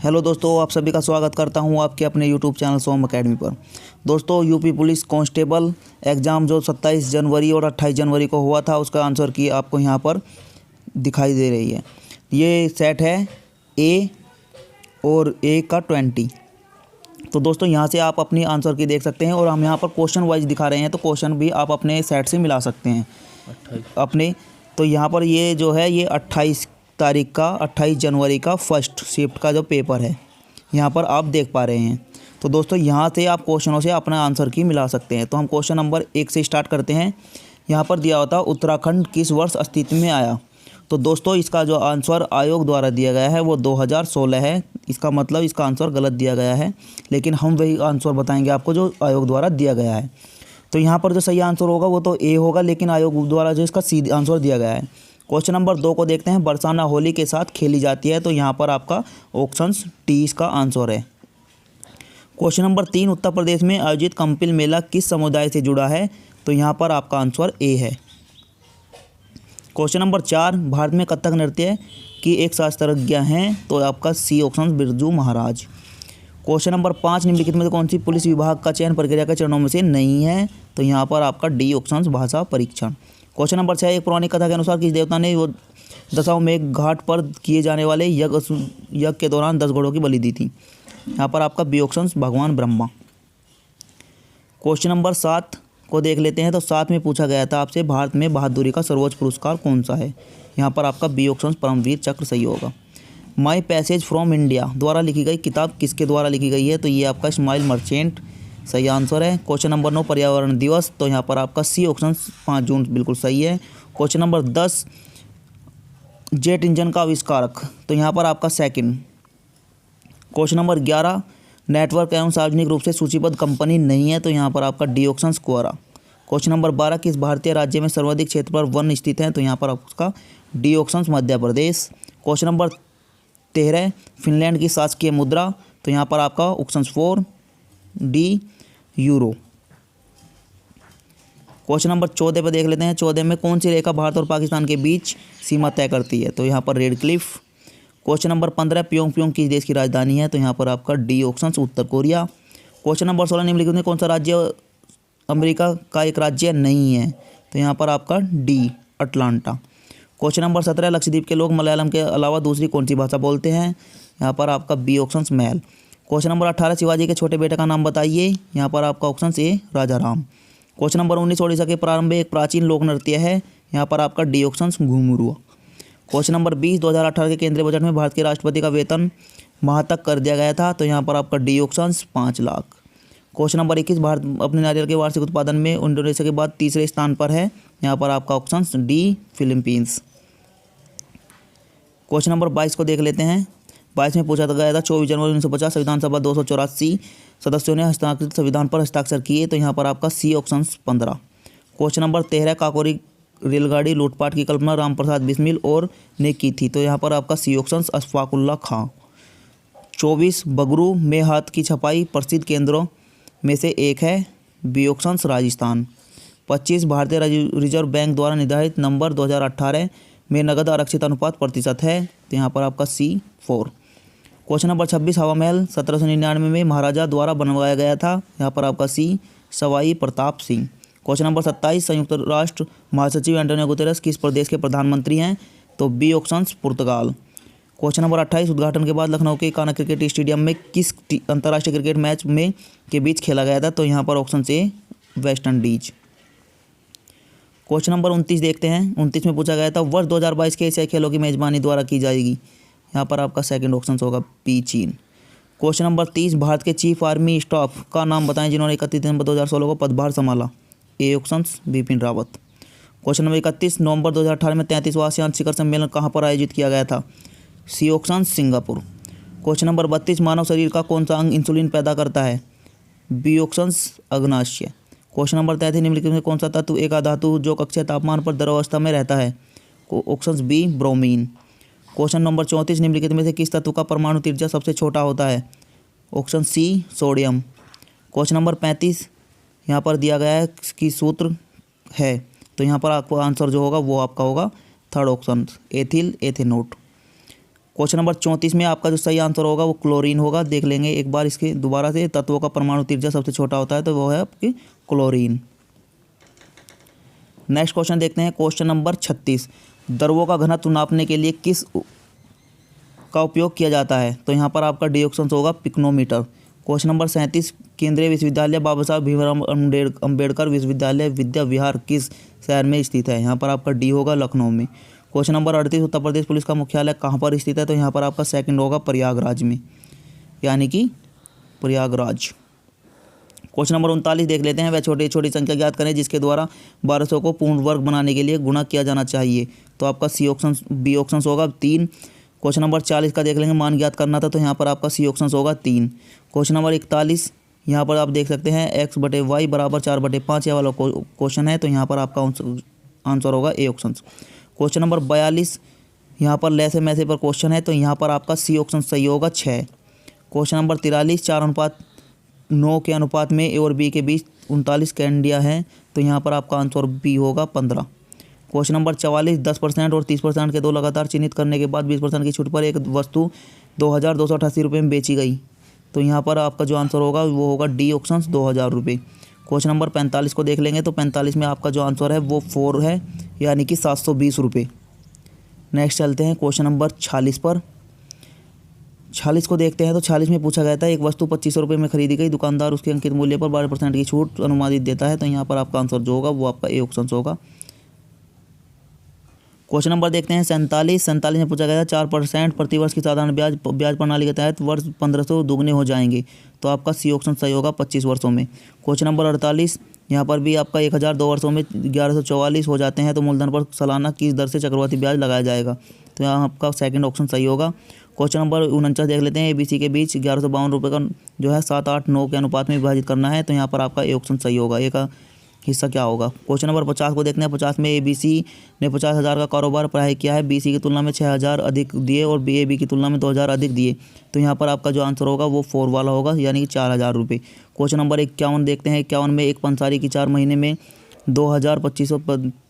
Hello दोस्तों, आप सभी का स्वागत करता हूं आपके अपने यूट्यूब चैनल सोम अकेडमी पर। दोस्तों, यूपी पुलिस कांस्टेबल एग्ज़ाम जो 27 जनवरी और 28 जनवरी को हुआ था, उसका आंसर की आपको यहां पर दिखाई दे रही है। ये सेट है ए और ए का 20। तो दोस्तों, यहां से आप अपनी आंसर की देख सकते हैं और हम यहां पर क्वेश्चन वाइज दिखा रहे हैं, तो क्वेश्चन भी आप अपने सेट से मिला सकते हैं अपने। तो यहाँ पर ये जो है ये 28 जनवरी का फर्स्ट शिफ्ट का जो पेपर है यहाँ पर आप देख पा रहे हैं। तो दोस्तों, यहाँ से आप क्वेश्चनों से अपना आंसर की मिला सकते हैं। तो हम क्वेश्चन नंबर 1 से स्टार्ट करते हैं। यहाँ पर दिया होता उत्तराखंड किस वर्ष अस्तित्व में आया। तो दोस्तों, इसका जो आंसर आयोग द्वारा दिया गया है वो 2016 है। इसका मतलब इसका आंसर गलत दिया गया है, लेकिन हम वही आंसर बताएंगे आपको जो आयोग द्वारा दिया गया है। तो यहाँ पर जो सही आंसर होगा वो तो ए होगा, लेकिन आयोग द्वारा जो इसका सीधा आंसर दिया गया है। क्वेश्चन नंबर 2 को देखते हैं। बरसाना होली के साथ खेली जाती है। तो यहाँ पर आपका ऑप्शंस टी इसका आंसर है। क्वेश्चन नंबर 3, उत्तर प्रदेश में आयोजित कंपिल मेला किस समुदाय से जुड़ा है। तो यहाँ पर आपका आंसर ए है। क्वेश्चन नंबर 4, भारत में कथक नृत्य की एक शास्त्रज्ञ हैं। तो आपका C option Birju Maharaj. Question number 5, निम्नलिखित में से कौन सी पुलिस विभाग का चयन प्रक्रिया के चरणों में से नहीं है। तो यहाँ पर आपका डी ऑप्शन भाषा परीक्षण। क्वेश्चन नंबर 6, एक पुरानी कथा के अनुसार किस देवता ने वो दशाश्वमेध घाट पर किए जाने वाले यज्ञ के दौरान 10 घोड़ों की बलि दी थी। यहाँ पर आपका बी ऑप्शन भगवान ब्रह्मा। क्वेश्चन नंबर 7 को देख लेते हैं। तो 7 में पूछा गया था आपसे, भारत में बहादुरी का सर्वोच्च पुरस्कार कौन सा है। यहाँ पर आपका बी ऑप्शन परमवीर चक्र सही होगा। माई पैसेज फ्रॉम इंडिया द्वारा लिखी गई किताब किसके द्वारा लिखी गई है। तो ये आपका स्माइल मर्चेंट सही आंसर है। क्वेश्चन नंबर 9, पर्यावरण दिवस। तो यहाँ पर आपका सी ऑप्शन 5 जून बिल्कुल सही है। क्वेश्चन नंबर 10, जेट इंजन का आविष्कारक। तो यहाँ पर आपका सेकंड। क्वेश्चन नंबर 11, नेटवर्क एवं सार्वजनिक रूप से सूचीबद्ध कंपनी नहीं है। तो यहाँ पर आपका D option Quora. Question number 12, किस भारतीय राज्य में सर्वाधिक क्षेत्र पर वन स्थित है। तो यहाँ पर आपका D option Madhya Pradesh. Question number 13, Finland की शासकीय मुद्रा। तो यहाँ पर आपका option 4 D euro. Question number 14 पर देख लेते हैं। 14 में कौन सी रेखा भारत और पाकिस्तान के बीच सीमा तय करती है। तो यहाँ पर red Cliff. Question number 15, Pyongyang किस देश की राजधानी है। तो यहाँ पर आपका डी ऑप्शन उत्तर कोरिया। क्वेश्चन नंबर 16, निम्नलिखित में कौन सा राज्य अमेरिका का एक राज्य नहीं है। तो यहाँ पर आपका D Atlanta. Question number 17, Lakshadweep के लोग मलयालम के अलावा दूसरी कौन सी भाषा बोलते हैं। यहाँ पर आपका बी ऑप्शन मैल। क्वेश्चन नंबर 18, शिवाजी के छोटे बेटे का नाम बताइए। यहाँ पर आपका option A Raja Ram. Question number 19, Odisha के प्रारंभ में एक प्राचीन लोक नृत्य है। यहाँ पर आपका डी ऑप्शन घुंघरू। क्वेश्चन नंबर 20, 2018 के केंद्रीय बजट में भारत के राष्ट्रपति का वेतन माह तक कर दिया गया था। तो यहाँ पर आपका D option 5 lakh. Question number 21, Bharat अपने नारियल के वार्षिक उत्पादन में इंडोनेशिया के बाद तीसरे स्थान पर है। यहाँ पर आपका option D Philippines. Question number 22 को देख लेते हैं। 22 में पूछा गया था, 24 जनवरी 1950 संविधान सभा 284 सदस्यों ने हस्ताक्षरित संविधान पर हस्ताक्षर किए। तो यहाँ पर आपका C option 15। Question number 13, Kakori रेलगाड़ी लूटपाट की कल्पना रामप्रसाद बिस्मिल और ने की थी। तो यहाँ पर आपका सी ऑप्शन अशफाकुल्ला खां। 24, बगरू में हाथ की छपाई प्रसिद्ध केंद्रों में से एक है। B option Rajasthan. 25, भारतीय रिजर्व बैंक द्वारा निर्धारित नंबर 2018 में नगद आरक्षित अनुपात प्रतिशत है। तो यहाँ पर आपका सी 4। क्वेश्चन नंबर 26, हवा महल 1799 में महाराजा द्वारा बनवाया गया था। यहाँ पर आपका सी सवाई प्रताप सिंह। क्वेश्चन नंबर 27, संयुक्त राष्ट्र महासचिव एंटोनियो गुतेरेस किस प्रदेश के प्रधानमंत्री हैं। तो बी ऑप्शन पुर्तगाल। क्वेश्चन नंबर 28, उद्घाटन के बाद लखनऊ के कान्हा क्रिकेट स्टेडियम में किस अंतर्राष्ट्रीय क्रिकेट मैच में के बीच खेला गया था। तो यहाँ पर option A West Indies. Question number 29 देखते हैं। 29 में पूछा गया था, वर्ष 2022 के एशियाई खेलों की मेजबानी द्वारा की जाएगी। यहाँ पर आपका सेकंड ऑप्शन होगा बी चीन। क्वेश्चन नंबर 30, भारत के चीफ आर्मी स्टाफ का नाम बताएं जिन्होंने 31 दिसंबर 2016 को पदभार संभाला। A option Bipin Rawat. Question number 31, नवंबर 2018 में 33वां आसियान शिखर सम्मेलन कहाँ पर आयोजित किया गया था। C option Singapore. Question number 32, मानव शरीर का कौन सा अंग इंसुलिन पैदा करता है। बी ऑप्शन अग्नाशय। क्वेश्चन नंबर 33, निम्नलिखित में कौन सा तत्व एक धातु जो कक्षीय तापमान पर द्रवावस्था में रहता है। Option B bromine. Question number 34, निम्नलिखित में से किस तत्व का परमाणु त्रिज्या सबसे छोटा होता है। Option C sodium. Question number 35, यहाँ पर दिया गया है कि सूत्र है। तो यहाँ पर आपको आंसर जो होगा वो आपका होगा third option ethyl ethanoate. Question number 34 में आपका जो सही आंसर होगा वो क्लोरीन होगा। देख लेंगे एक बार इसके दोबारा से। तत्वों का परमाणु त्रिज्या सबसे छोटा होता है तो वो है आपकी क्लोरीन। नेक्स्ट क्वेश्चन देखते हैं, क्वेश्चन नंबर 36। द्रवों का घनत्व नापने के लिए किस का उपयोग किया जाता है? तो यहाँ पर आपका डी ऑप्शन होगा पिक्नोमीटर। Question number 37। केंद्रीय विश्वविद्यालय बाबा साहब भीमराव अम्बेडकर विश्वविद्यालय विद्या विहार किस शहर में स्थित है? यहाँ पर आपका डी होगा लखनऊ में। Question number 38। Uttar Pradesh police का मुख्यालय कहाँ पर स्थित है? तो यहाँ पर आपका सेकंड होगा प्रयागराज में, यानी कि प्रयागराज। क्वेश्चन नंबर 39 देख लेते हैं। वह छोटी छोटी संख्या ज्ञात करें जिसके द्वारा 1200 को पूर्ण वर्ग बनाने के लिए गुणा किया जाना चाहिए। तो आपका सी ऑप्शन बी ऑप्शन होगा 3। क्वेश्चन नंबर 40 का देख लेंगे, मान ज्ञात करना था तो यहाँ पर आपका सी ऑप्शन होगा 3। क्वेश्चन नंबर 41 यहाँ पर आप देख सकते हैं x/y बराबर 4/5 यह वाला क्वेश्चन है, तो यहाँ पर आपका आंसर होगा ए ऑप्शन। क्वेश्चन नंबर 42 यहाँ पर लैसे मैसे पर क्वेश्चन है, तो यहाँ पर आपका सी ऑप्शन सही होगा 6। क्वेश्चन नंबर 43 4:9 के अनुपात में ए और बी के बीच 39 कैंडिया है, तो यहाँ पर आपका आंसर बी होगा 15। क्वेश्चन नंबर 44 10% और 30% के दो लगातार चिन्हित करने के बाद 20% की छूट पर एक वस्तु 2288 रुपये में बेची गई, तो यहाँ पर आपका जो आंसर होगा वो होगा डी ऑप्शन 2000 रुपये। क्वेश्चन नंबर 45 को देख लेंगे, तो 45 में आपका जो आंसर है वो 4 है, यानी कि 720 रुपये। नेक्स्ट चलते हैं क्वेश्चन नंबर 46 पर। 46 को देखते हैं, तो 46 में पूछा गया था एक वस्तु 2500 रुपये में खरीदी गई, दुकानदार उसके अंकित मूल्य पर 12% की छूट अनुमानित देता है, तो यहाँ पर आपका आंसर जो होगा वो आपका ए ऑप्शन होगा। क्वेश्चन नंबर देखते हैं 47 में पूछा गया था 4% प्रतिवर्ष की साधारण ब्याज प्रणाली के तहत वर्ष 1500 दुगने हो जाएंगे, तो आपका सी ऑप्शन सही होगा 25 वर्षों में। क्वेश्चन नंबर 48 यहाँ पर भी आपका 1000 2 वर्षों में 1144 हो जाते हैं, तो मूलधन पर सालाना किस दर से चक्रवर्ती ब्याज लगाया जाएगा? तो यहाँ आपका सेकंड ऑप्शन सही होगा। क्वेश्चन नंबर 49 देख लेते हैं। ABC के बीच 1152 रुपये का जो है 7, 8, 9 के अनुपात में विभाजित करना है, तो यहाँ पर आपका ए ऑप्शन सही होगा। ए का हिस्सा क्या होगा? क्वेश्चन नंबर 50 को देखते हैं। 50 में ABC ने 50,000 का कारोबार प्रारंभ किया है, BC की तुलना में 6,000 अधिक दिए और AB की तुलना में 2,000 अधिक दिए, तो यहाँ पर आपका जो आंसर होगा वो 4 वाला होगा, यानी कि 4,000 रुपये। क्वेश्चन नंबर 51 देखते हैं। 51 में एक पंसारी की 4 महीने में 2,000, 2,500,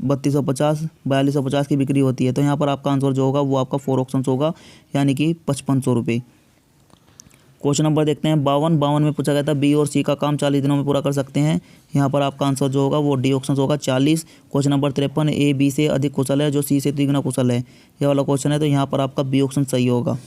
3,250, 4,250 की बिक्री होती है, तो यहाँ पर आपका आंसर जो होगा वो आपका 4 ऑप्शन होगा, यानी कि 5,500 रुपये। क्वेश्चन नंबर देखते हैं 52 में पूछा गया था बी और सी का काम 40 दिनों में पूरा कर सकते हैं, यहाँ पर आपका आंसर जो होगा वो डी ऑप्शन होगा 40। क्वेश्चन नंबर 53 ए बी से अधिक कुशल है जो सी से 3 गुना कुशल है, यह वाला क्वेश्चन है, तो यहाँ पर आपका बी ऑप्शन सही होगा।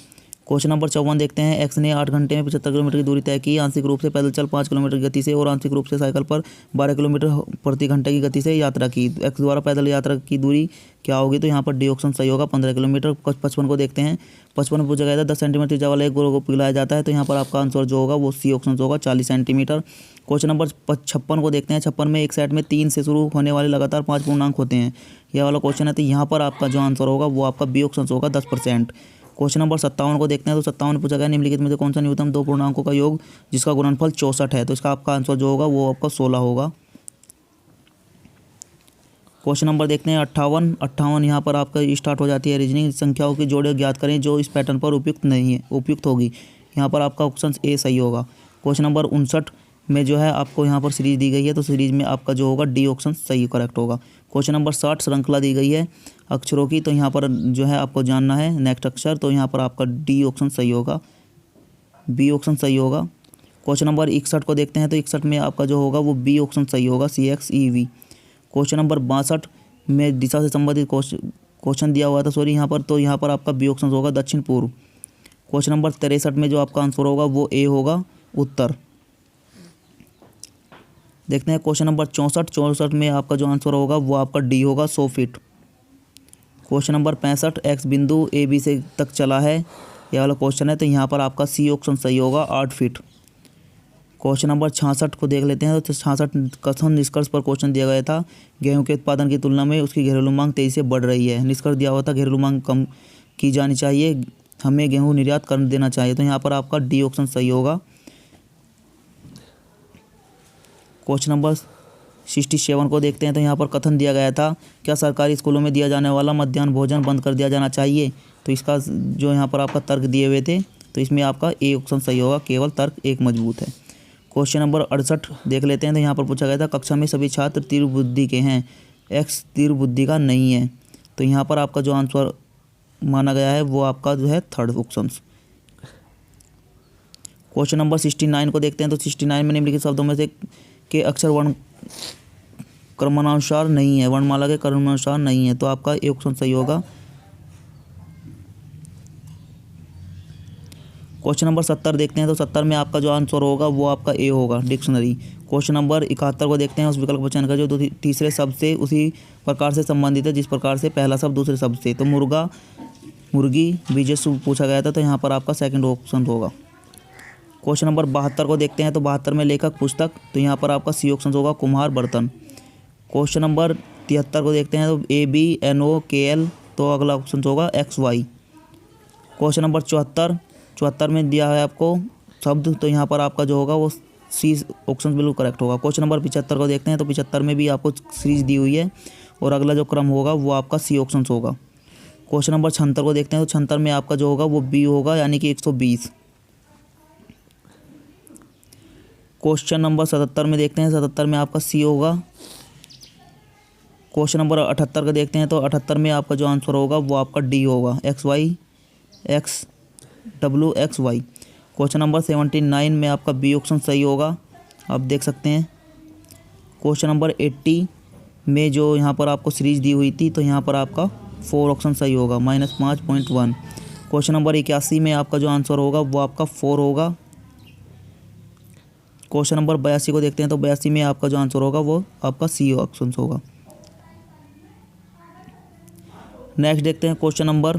क्वेश्चन नंबर 54 देखते हैं। एक्स ने 8 घंटे में 75 किलोमीटर की दूरी तय की, आंशिक रूप से पैदल चल 5 किलोमीटर की गति से और आंशिक रूप से साइकिल पर 12 किलोमीटर प्रति घंटे की गति से यात्रा की। एक्स द्वारा पैदल यात्रा की दूरी क्या होगी? तो यहाँ पर डी ऑप्शन सही होगा 15 किलोमीटर। 55 को देखते हैं। 55 में पूछा गया था 10 सेंटीमीटर त्रिज्या वाला एक गोल को पिघलाया जाता है, तो यहाँ पर आपका आंसर जो होगा वो सी ऑप्शन होगा 40 सेंटीमीटर। क्वेश्चन नंबर 56 को देखते हैं। 56 में एक सेट में 3 से शुरू होने वाले लगातार 5 पूर्णांक होते हैं, यह वाला क्वेश्चन है, तो यहाँ पर आपका जो आंसर होगा वो आपका बी ऑप्शन होगा 10%। क्वेश्चन नंबर 57 को देखते हैं। तो 57 में पूछा गया निम्नलिखित में से कौन सा न्यूनतम 2 पूर्णांकों का योग जिसका गुणनफल 64 है, तो इसका आपका आंसर जो होगा वो आपका 16 होगा। क्वेश्चन नंबर देखते हैं 58 यहाँ पर आपका स्टार्ट हो जाती है रीजनिंग। संख्याओं की जोड़े ज्ञात करें जो इस पैटर्न पर उपयुक्त नहीं है, उपयुक्त होगी, यहाँ पर आपका ऑप्शन ए सही होगा। क्वेश्चन नंबर 59 में जो है आपको यहाँ पर सीरीज दी गई है, तो सीरीज में आपका जो होगा डी ऑप्शन सही करेक्ट होगा। क्वेश्चन नंबर 60 श्रृंखला दी गई है अक्षरों की, तो यहाँ पर जो है आपको जानना है नेक्स्ट अक्षर, तो यहाँ पर आपका डी ऑप्शन सही होगा, बी ऑप्शन सही होगा। क्वेश्चन नंबर 61 को देखते हैं। तो 61 में आपका जो होगा वो बी ऑप्शन सही होगा, CXEV। क्वेश्चन नंबर 62 में दिशा से संबंधित क्वेश्चन दिया हुआ था यहाँ पर, तो यहाँ पर आपका बी ऑप्शन होगा दक्षिण पूर्व। क्वेश्चन नंबर 63 में जो आपका आंसर होगा वो ए होगा उत्तर। देखते हैं क्वेश्चन नंबर 64 में आपका जो आंसर होगा वो आपका डी होगा 100 फीट। क्वेश्चन नंबर 65 एक्स बिंदु ए बी से तक चला है, यह वाला क्वेश्चन है, तो यहाँ पर आपका सी ऑप्शन सही होगा 8 फीट। क्वेश्चन नंबर 66 को देख लेते हैं। तो 66 कथन निष्कर्ष पर क्वेश्चन दिया गया था गेहूं के उत्पादन की तुलना में उसकी घरेलू मांग तेजी से बढ़ रही है। निष्कर्ष दिया हुआ था घरेलू मांग कम की जानी चाहिए, हमें गेहूं निर्यात कर देना चाहिए, तो यहाँ पर आपका डी ऑप्शन सही होगा। क्वेश्चन नंबर 67 को देखते हैं। तो यहाँ पर कथन दिया गया था क्या सरकारी स्कूलों में दिया जाने वाला मध्याह्न भोजन बंद कर दिया जाना चाहिए, तो इसका जो यहाँ पर आपका तर्क दिए हुए थे, तो इसमें आपका ए ऑप्शन सही होगा, केवल तर्क एक मजबूत है। क्वेश्चन नंबर 68 देख लेते हैं। तो यहाँ पर पूछा गया था कक्षा में सभी छात्र तीव्र बुद्धि के हैं, एक्स तीव्र बुद्धि का नहीं है, तो यहाँ पर आपका जो आंसर माना गया है वो आपका जो है थर्ड ऑप्शन। क्वेश्चन नंबर 69 को देखते हैं। तो 69 में निम्नलिखित शब्दों में से के अक्षर वर्ण क्रमानुसार नहीं है, वर्णमाला के क्रमानुसार नहीं है, तो आपका ए ऑप्शन सही होगा। क्वेश्चन नंबर 70 देखते हैं। तो 70 में आपका जो आंसर होगा वो आपका ए होगा, डिक्शनरी। क्वेश्चन नंबर 71 को देखते हैं। उस विकल्प का चयन करें जो तीसरे शब्द से उसी प्रकार से संबंधित है जिस प्रकार से पहला शब्द दूसरे शब्द से। तो मुर्गा, मुर्गी, बीजे से पूछा गया था, तो यहाँ पर आपका सेकंड ऑप्शन होगा। क्वेश्चन नंबर 72 को देखते हैं। तो 72 में लेखक पुस्तक, तो यहाँ पर आपका सी ऑप्शन होगा, कुम्हार, बर्तन। क्वेश्चन नंबर 73 को देखते हैं। तो ABNOKL, तो अगला ऑप्शन होगा XY। क्वेश्चन नंबर 74 में दिया है आपको शब्द, तो यहाँ पर आपका जो होगा वो सी ऑप्शन बिल्कुल करेक्ट होगा। क्वेश्चन नंबर 75 को देखते हैं। तो 75 में भी आपको सीरीज दी हुई है और अगला जो क्रम होगा वो आपका सी ऑप्शन होगा। क्वेश्चन नंबर 76 को देखते हैं। तो 76 में आपका जो होगा वो बी होगा, यानी कि 120। क्वेश्चन नंबर 77 में देखते हैं। 77 में आपका सी होगा। क्वेश्चन नंबर 78 का देखते हैं। तो 78 में आपका जो आंसर होगा वो आपका डी होगा, XY। क्वेश्चन नंबर 79 में आपका बी ऑप्शन सही होगा, आप देख सकते हैं। क्वेश्चन नंबर 80 में जो यहाँ पर आपको सीरीज दी हुई थी, तो यहाँ पर आपका 4 ऑप्शन सही होगा, -5.1। क्वेश्चन नंबर 81 में आपका जो आंसर होगा वो आपका 4 होगा। क्वेश्चन नंबर 82 को देखते हैं। तो 82 में आपका जो आंसर होगा वो आपका सी ऑप्शन होगा। नेक्स्ट देखते हैं क्वेश्चन नंबर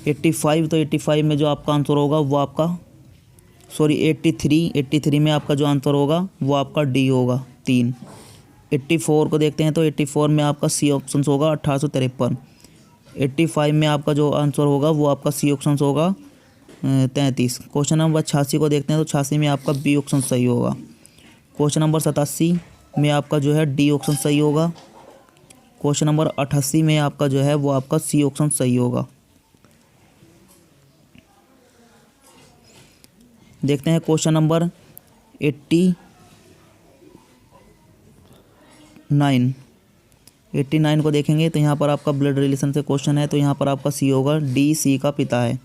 85। तो 85 में जो आपका आंसर होगा वो आपका 83 में आपका जो आंसर होगा वो आपका डी होगा, 3। 84 को देखते हैं। तो 84 में आपका सी ऑप्शन होगा, 1853। 85 में आपका जो आंसर होगा वो आपका सी ऑप्शन होगा, 33। क्वेश्चन नंबर 86 को देखते हैं। तो 86 में आपका बी ऑप्शन सही होगा। क्वेश्चन नंबर 87 में आपका जो है डी ऑप्शन सही होगा। क्वेश्चन नंबर 88 में आपका जो है वो आपका सी ऑप्शन सही होगा। देखते हैं क्वेश्चन नंबर 89 को देखेंगे। तो यहाँ पर आपका ब्लड रिलेशन से क्वेश्चन है, तो यहाँ पर आपका सी होगा, डी सी का पिता है।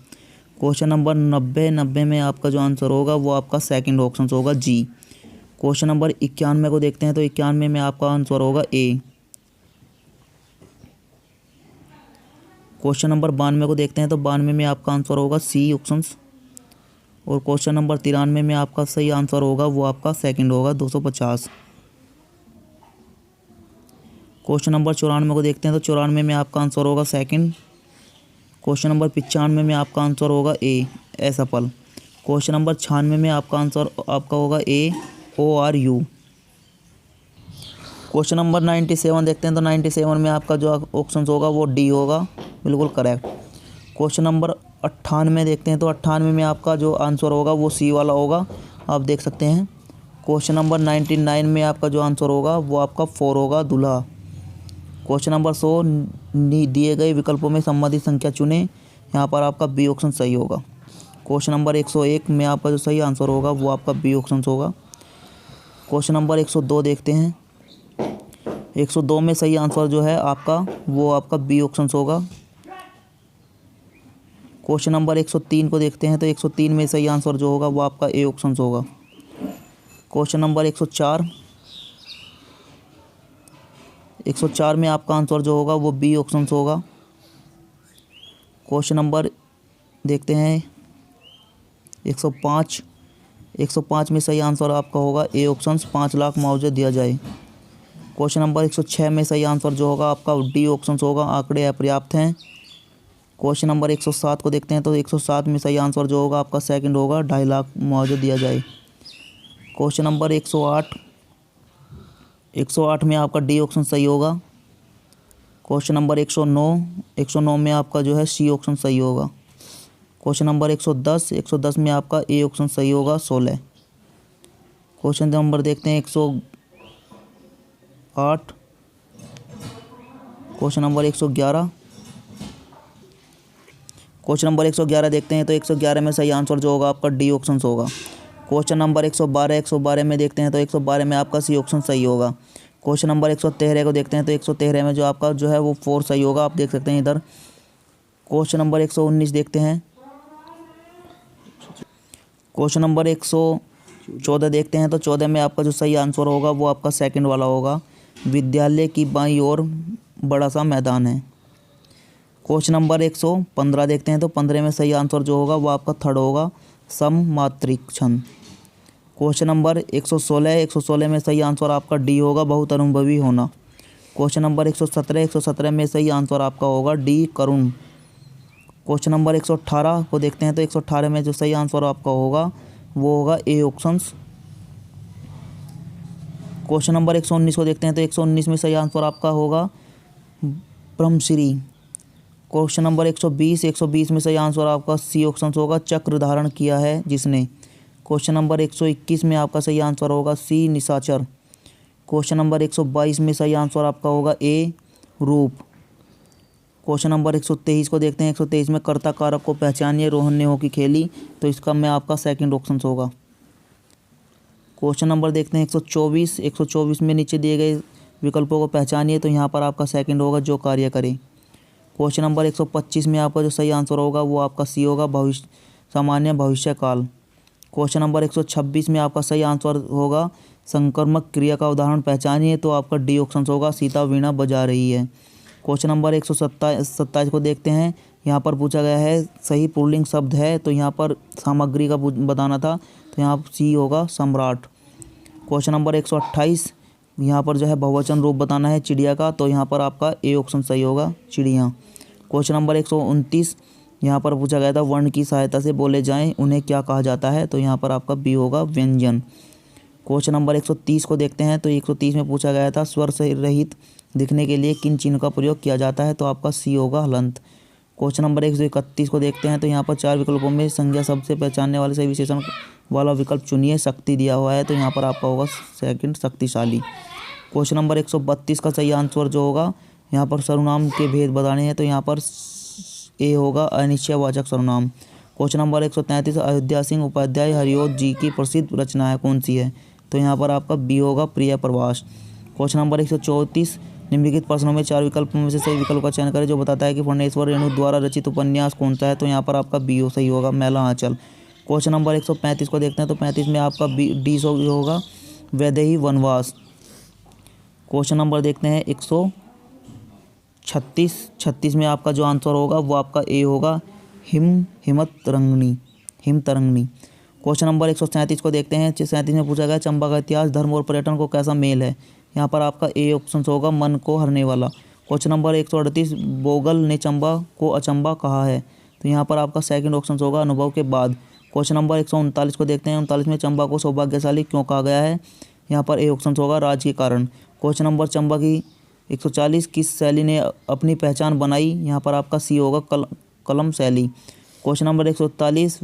क्वेश्चन नंबर 90 में आपका जो आंसर होगा वो आपका सेकंड ऑप्शन होगा, जी। क्वेश्चन नंबर 91 को देखते हैं। तो 91 में आपका आंसर होगा, ए। क्वेश्चन नंबर 92 को देखते हैं। तो 92 में आपका आंसर होगा सी ऑप्शंस। और क्वेश्चन नंबर 93 में आपका सही आंसर होगा वो आपका सेकंड होगा, 250। क्वेश्चन नंबर 94 को देखते हैं। तो 94 में आपका आंसर होगा सेकंड। क्वेश्चन नंबर 95 में आपका आंसर होगा ए, असफल। क्वेश्चन नंबर 96 में आपका आंसर आपका होगा AORU। क्वेश्चन नंबर 97 देखते हैं। तो 97 में आपका जो ऑप्शन होगा वो डी होगा, बिल्कुल करेक्ट। क्वेश्चन नंबर 98 देखते हैं। तो 98 में आपका जो आंसर होगा वो सी वाला होगा, आप देख सकते हैं। क्वेश्चन नंबर 99 में आपका जो आंसर होगा वो आपका 4 होगा, दूल्हा। क्वेश्चन नंबर 100 दिए गए विकल्पों में संबंधित संख्या चुनें, यहाँ पर आपका बी ऑप्शन सही होगा। क्वेश्चन नंबर 101 में आपका जो सही आंसर होगा वो आपका बी ऑप्शन होगा। क्वेश्चन नंबर 102 देखते हैं। 102 में सही आंसर जो है आपका वो आपका बी ऑप्शन होगा। क्वेश्चन नंबर 103 को देखते हैं। तो 103 में सही आंसर जो होगा वो आपका ए ऑप्शन होगा। क्वेश्चन नंबर 104 में आपका आंसर जो होगा वो बी ऑप्शन होगा। क्वेश्चन नंबर देखते हैं 105 में सही आंसर आपका होगा ए ऑप्शन, 5 लाख मुआवजा दिया जाए। क्वेश्चन नंबर 106 में सही आंसर जो होगा आपका डी ऑप्शन होगा, आंकड़े अपर्याप्त हैं। क्वेश्चन नंबर 107 को देखते हैं। तो 107 में सही आंसर जो होगा आपका सेकंड होगा, 2.5 लाख मुआवजा दिया जाए। क्वेश्चन नंबर 108 में आपका डी ऑप्शन सही होगा। क्वेश्चन नंबर 109 में आपका जो है सी ऑप्शन सही होगा। क्वेश्चन नंबर 110 में आपका ए ऑप्शन सही होगा, 16। क्वेश्चन नंबर देखते हैं 108। क्वेश्चन नंबर 111 देखते हैं। तो 111 में सही आंसर जो होगा आपका डी ऑप्शन होगा। क्वेश्चन नंबर 112 में देखते हैं। तो 112 में आपका सी ऑप्शन सही होगा। क्वेश्चन नंबर 113 को देखते हैं। तो 113 में जो आपका जो है वो 4 सही होगा, आप देख सकते हैं इधर। क्वेश्चन नंबर 119 देखते हैं। क्वेश्चन नंबर 114 देखते हैं। तो 14 में आपका जो सही आंसर होगा वो आपका सेकंड वाला होगा। विद्यालय की बाईं ओर बड़ा सा मैदान है। क्वेश्चन नंबर 115 देखते हैं। तो 15 में सही आंसर जो होगा वो आपका थर्ड होगा, सममात्रिक छंद। क्वेश्चन नंबर 116 में सही आंसर आपका डी होगा, बहुत अनुभवी होना। क्वेश्चन नंबर 117 में सही आंसर आपका होगा डी, करुण। क्वेश्चन नंबर 118 को देखते हैं। तो 118 में जो सही आंसर आपका होगा वो होगा ए ऑप्शंस। क्वेश्चन नंबर 119 को देखते हैं। तो 119 में सही आंसर आपका होगा ब्रह्मश्री। क्वेश्चन नंबर 120 में सही आंसर आपका सी ऑप्शन होगा, चक्र धारण किया है जिसने। क्वेश्चन नंबर 121 में आपका सही आंसर होगा सी, निशाचर। क्वेश्चन नंबर 122 में सही आंसर आपका होगा ए, रूप। क्वेश्चन नंबर 123 को देखते हैं। 123 में कर्ता कारक को पहचानिए, रोहन ने हॉकी खेली। तो इसका में आपका सेकंड ऑप्शन होगा। क्वेश्चन नंबर देखते हैं 124 में नीचे दिए गए विकल्पों को पहचानिए। तो यहाँ पर आपका सेकंड होगा, जो कार्य करे। क्वेश्चन नंबर 125 में आपका जो सही आंसर होगा वो आपका सी होगा, भविष्य, सामान्य भविष्यकाल। क्वेश्चन नंबर 126 में आपका सही आंसर होगा संक्रामक क्रिया का उदाहरण पहचानिए। तो आपका डी ऑप्शन होगा, सीता वीणा बजा रही है। क्वेश्चन नंबर 127 को देखते हैं। यहाँ पर पूछा गया है सही पुल्लिंग शब्द है। तो यहाँ पर सामग्री का बताना था। तो यहाँ सी होगा, सम्राट। क्वेश्चन नंबर 128 यहाँ पर जो है बहुवचन रूप बताना है चिड़िया का। तो यहाँ पर आपका ए ऑप्शन सही होगा, चिड़िया। क्वेश्चन नंबर 129 यहाँ पर पूछा गया था वर्ण की सहायता से बोले जाएं उन्हें क्या कहा जाता है। तो यहाँ पर आपका बी होगा, व्यंजन। क्वेश्चन नंबर 130 को देखते हैं। तो 130 में पूछा गया था स्वर से रहित दिखने के लिए किन चिन्ह का प्रयोग किया जाता है। तो आपका सी होगा, हलंत। क्वेश्चन नंबर 131 को देखते हैं। तो यहाँ पर 4 विकल्पों में संज्ञा शब्द से पहचानने वाले सही विशेषण वाला विकल्प चुनिए। शक्ति दिया हुआ है। तो यहाँ पर आपका होगा सेकंड, शक्तिशाली। क्वेश्चन नंबर 132 का सही आंसर जो होगा, यहाँ पर सर्वनाम के भेद बताने हैं। तो यहाँ पर ए होगा, अनिश्चयवाचक सर्वनाम। क्वेश्चन नंबर 133 अयोध्या सिंह उपाध्याय हरिओत जी की प्रसिद्ध रचना है, कौन सी है। तो यहाँ पर आपका बी होगा, प्रिय प्रवास। क्वेश्चन नंबर 134 निम्नलिखित प्रश्नों में 4 विकल्पों में से सही विकल्प का चयन करें जो बताता है कि फर्नेश्वर रेणु द्वारा रचित उपन्यास कौन सा है। तो यहाँ पर आपका बी सही होगा, मैला आंचल। क्वेश्चन नंबर 135 को देखते हैं। तो 35 में आपका डी होगा, वैदेही वनवास। क्वेश्चन नंबर देखते हैं 136 में आपका जो आंसर होगा वो आपका ए होगा, हिमतरंगिणी। क्वेश्चन नंबर 137 को देखते हैं। 37 में पूछा गया चंबा का इतिहास, धर्म और पर्यटन को कैसा मेल है। यहाँ पर आपका ए ऑप्शन होगा, मन को हरने वाला। क्वेश्चन नंबर 138 बोगल ने चंबा को अचंबा कहा है। तो यहाँ पर आपका सेकंड ऑप्शन होगा, अनुभव के बाद। क्वेश्चन नंबर 139 को देखते हैं। 39 में चंबा को सौभाग्यशाली क्यों कहा गया है। यहाँ पर ए ऑप्शन होगा, राज के कारण। क्वेश्चन नंबर चंबा की 140 किस शैली ने अपनी पहचान बनाई। यहाँ पर आपका सी होगा, कलम शैली। क्वेश्चन नंबर 141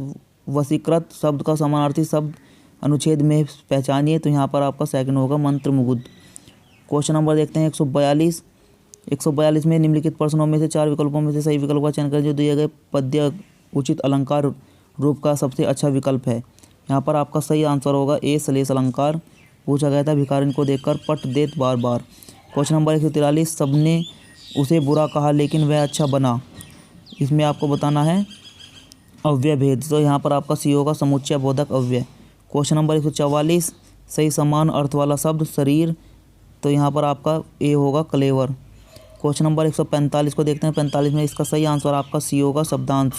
वशीकृत शब्द का समानार्थी शब्द अनुच्छेद में पहचानिए। तो यहाँ पर आपका सेकंड होगा, मंत्रमुग्ध। क्वेश्चन नंबर देखते हैं 142 में निम्नलिखित प्रश्नों में से 4 विकल्पों में से सही विकल्प का चयन करें जो दिए गए पद्य उचित अलंकार रूप का सबसे अच्छा विकल्प है। यहाँ पर आपका सही आंसर होगा ए, श्लेष अलंकार। पूछा गया था भिखारिन को देखकर पट देत बार बार। क्वेश्चन नंबर 143 सबने उसे बुरा कहा लेकिन वह अच्छा बना। इसमें आपको बताना है अव्यय भेद। तो यहाँ पर आपका सी होगा, समुच्चय बोधक अव्यय। क्वेश्चन नंबर 144 सही समान अर्थ वाला शब्द शरीर। तो यहाँ पर आपका ए होगा, कलेवर। क्वेश्चन नंबर 145 को देखते हैं। 45 में इसका सही आंसर आपका सी होगा, शब्दांश।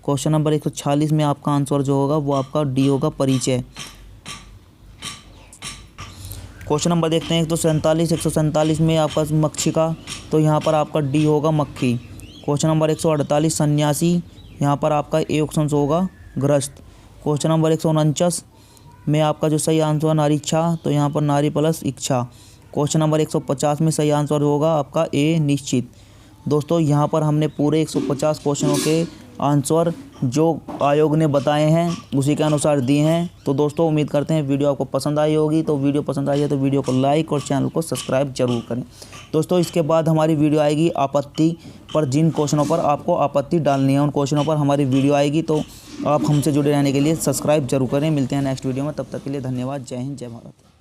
क्वेश्चन नंबर 146 में आपका आंसर जो होगा वो आपका डी होगा, परिचय। क्वेश्चन नंबर देखते हैं 147 में आपका मक्षिका। तो यहाँ पर आपका डी होगा, मक्खी। क्वेश्चन नंबर 148 सन्यासी। यहाँ पर आपका ए ऑप्शन होगा, गृहस्थ। क्वेश्चन नंबर 149 में आपका जो सही आंसर नारी इच्छा। तो यहाँ पर नारी प्लस इच्छा। क्वेश्चन नंबर 150 में सही आंसर होगा आपका ए, निश्चित। दोस्तों यहाँ पर हमने पूरे 150 क्वेश्चनों के आंसर जो आयोग ने बताए हैं उसी के अनुसार दिए हैं। तो दोस्तों उम्मीद करते हैं वीडियो आपको पसंद आई होगी। तो वीडियो पसंद आई है तो वीडियो को लाइक और चैनल को सब्सक्राइब जरूर करें। दोस्तों इसके बाद हमारी वीडियो आएगी आपत्ति पर। जिन क्वेश्चनों पर आपको आपत्ति डालनी है उन क्वेश्चनों पर हमारी वीडियो आएगी। तो आप हमसे जुड़े रहने के लिए सब्सक्राइब जरूर करें। मिलते हैं नेक्स्ट वीडियो में, तब तक के लिए धन्यवाद। जय हिंद, जय भारत।